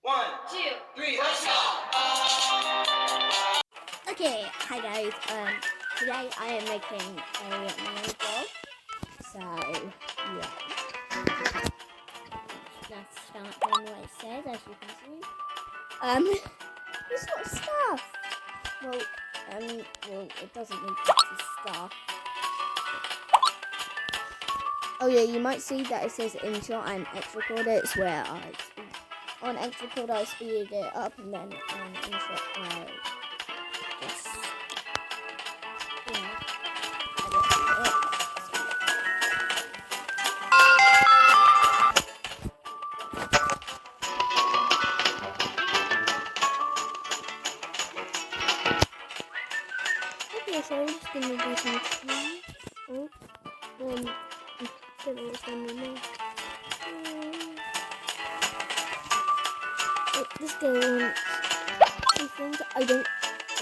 One, two, three, let's go! Okay, hi guys. Today I am making a new vlog. So yeah, let's start doing what it says, as you can see. This sort of stuff. Well, it doesn't need lots of stuff. Oh yeah, you might see that it says InShot and X Recorder. It's where on X Recorder I speed it up, and then on InShot I just Okay, so I'm just gonna do some trees. This game wants some things I don't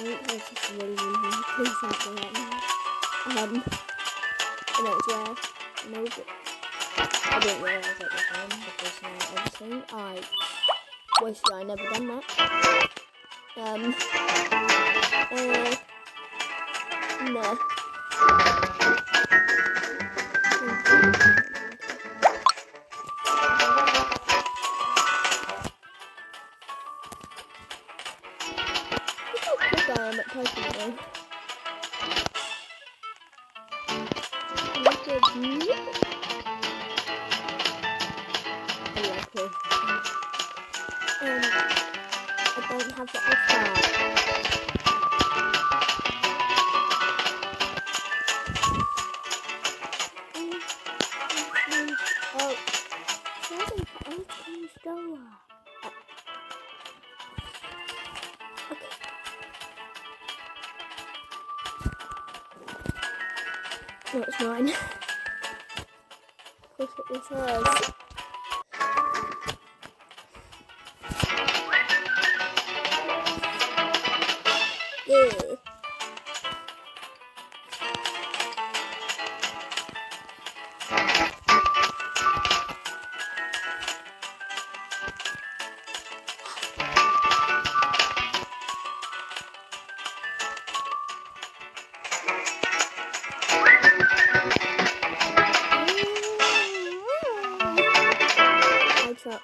know if it's really doing something right now. I know it's rare. No, but I didn't realise at the time because now everything I wish I never done that. Nah. Look how quick I am at typing though. Look at me. I like this. I don't have the iPad. Oh, seven items dollar. Okay. No, it's mine. Of course it was hers. Yeah.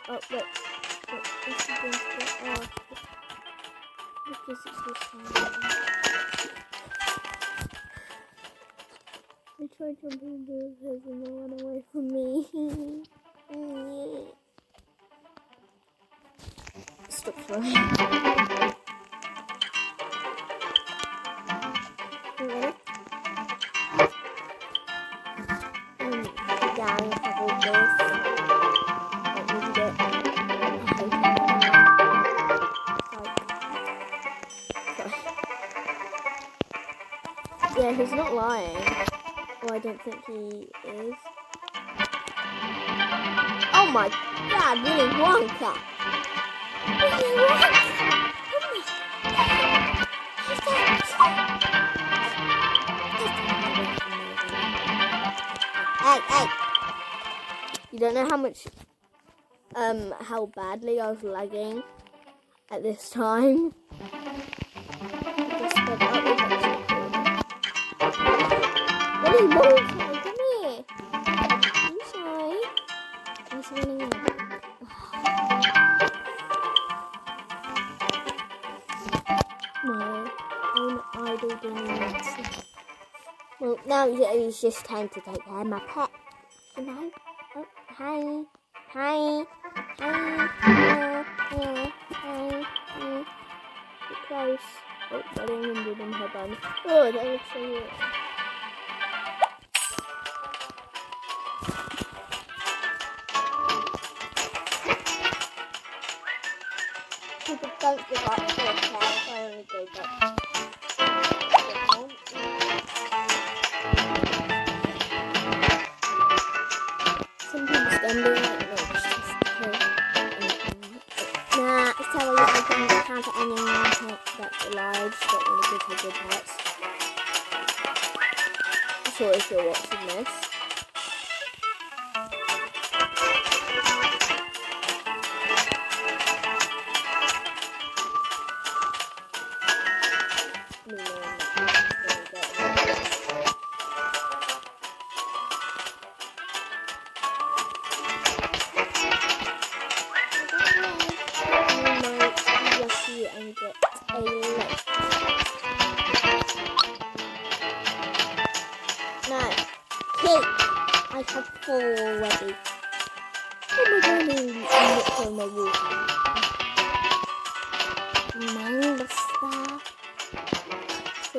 Oh, wait. This is going to get off. Because it's this time. I tried jumping into his head and they ran away from me. Stop trying. Down a couple of this. Yeah, he's not lying. Well, I don't think he is. Oh my god, Willy Wonka! Willy Wonka! Hey! You don't know how badly I was lagging at this time. Willy Wonka, come here! I'm sorry. He's running out. My own idol dominance. Well, now it's just time to take care of my pet. You know? Oh, hi. Get close. Oh, I didn't even do them her bun. Oh, that looks so weird. People don't give up for a cow, I only gave up. Some people standing like no, it's just nah, it's telling you I can't put anyone that's alive, so don't want to give her good pets. I'm sure if you're watching this. my water. Mango star. So.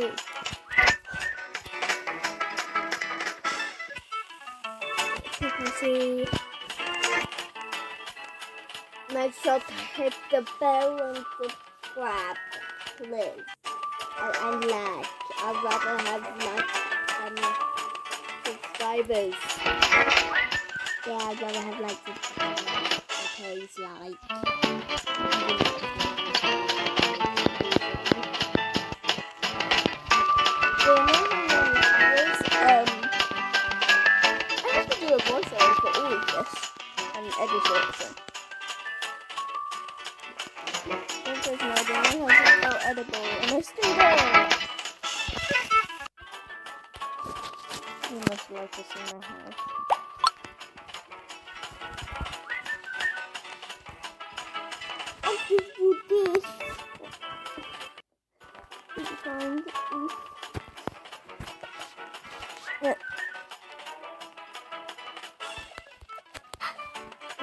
You can see. Make sure to hit the bell and subscribe, please. And like. I'd rather have like subscribers. Yeah, I'd rather have like subscribers. Please like. I have to do a voiceover for all of this and edit it. So. There's no idea how to spell edible, and I still don't. You must like this in my house. I just do this. Find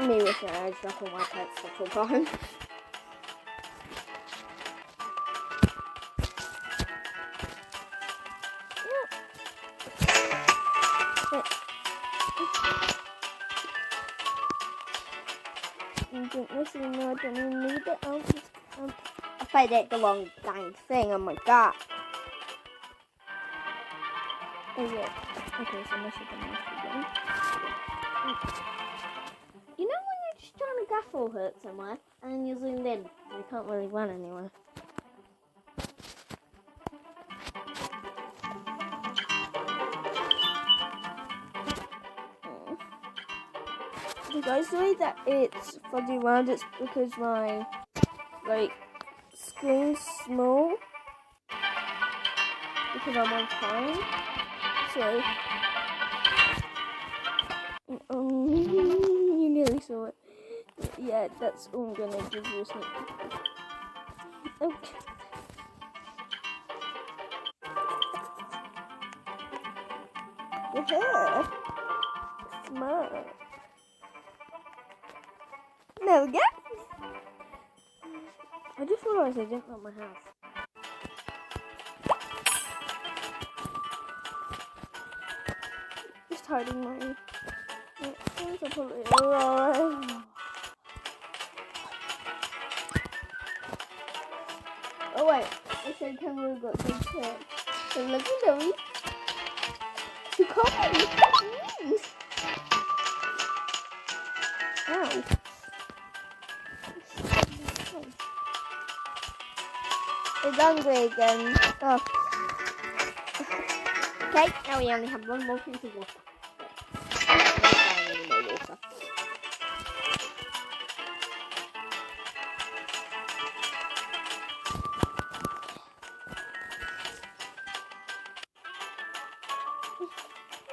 me with my eyes up on my pets for fun. No, I don't even need it. I did the wrong dang thing. Oh my god. Oh yeah. Okay, so this is the most again. You know when you're just trying to gaffle hurt somewhere and then you zoomed in, you can't really run anywhere. You guys see that it's fuzzy round? It's because my screen's small because I'm on time. So you nearly saw it. Yeah, that's all I'm gonna give you a sneak peek. Okay. Yeah. Smart. There we go. I just realised I didn't lock my house. Just hiding my things. I'll probably oh wait, I said kangaroo got big tail. So look at Louie. She caught me. Ow. It's hungry again. Oh. Okay, now we only have one more piece of water. Any more water.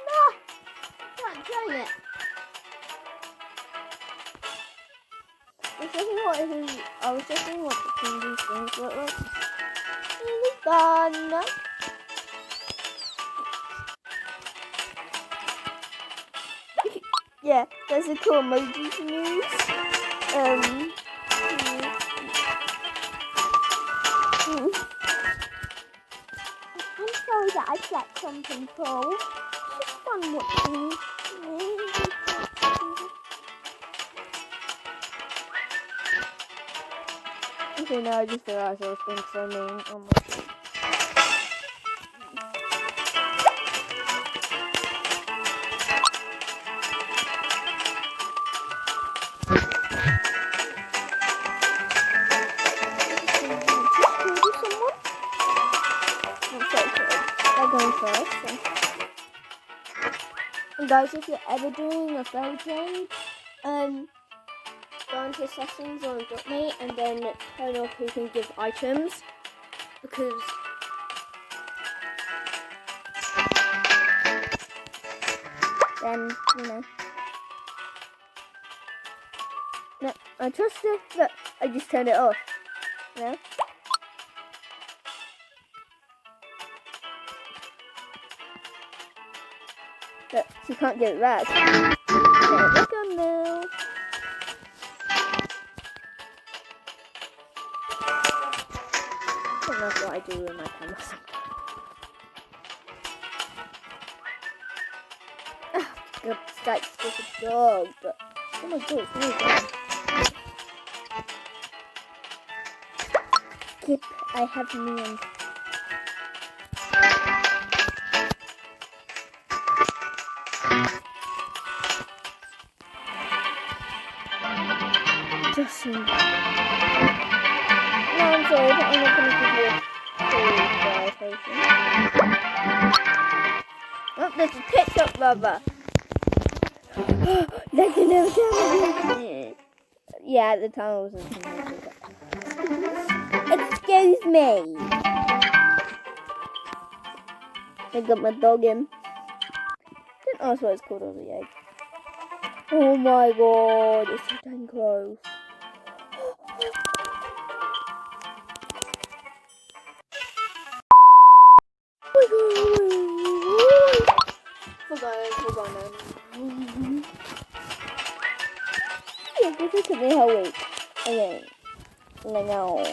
No! Can't try it. I was just thinking what the these things look like. It's done. Yeah, there's a cool emoji to use. I'm sorry that I slept on control. It's just fun watching. Okay, now I just realized I was being so mean. Oh my god. And guys, if you're ever doing a fair trade, go into settings on .me and then turn off who can give items, because then, you know. No, I trust it, but I just turned it off, you know. But she can't get it back. There we go now. that's what I do with my camera. God, that's just a dog, but oh my god, it's really good. Skip, I have me. Justin. No, I'm sorry, but I'm not going to give you a full citation. Oh, there's a TikTok rubber. Like a little camera. Yeah, the tunnel wasn't connected. Excuse me. I got my dog in. Don't ask what it's called on the egg. Oh my god, it's so dang close. Forgot it. Yeah, this is me how weak. Okay. No.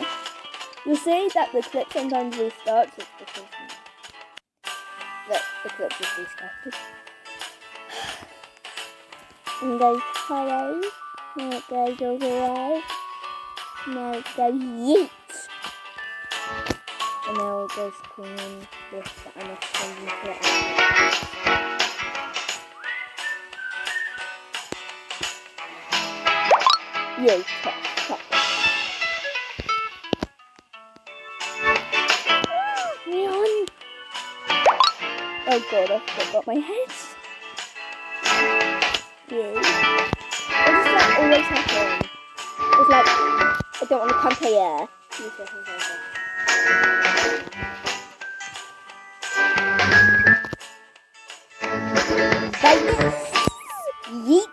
You see that the clip sometimes restarts, it's because the clip just restarted. And goes hello. Now it goes over right. Now it goes yeet. And now it goes clean this that I'm extending to it. Yo, top. Neon! Oh god, I forgot my head. Yeah. What does that always happen? It's like, I don't want to come here. Yeet!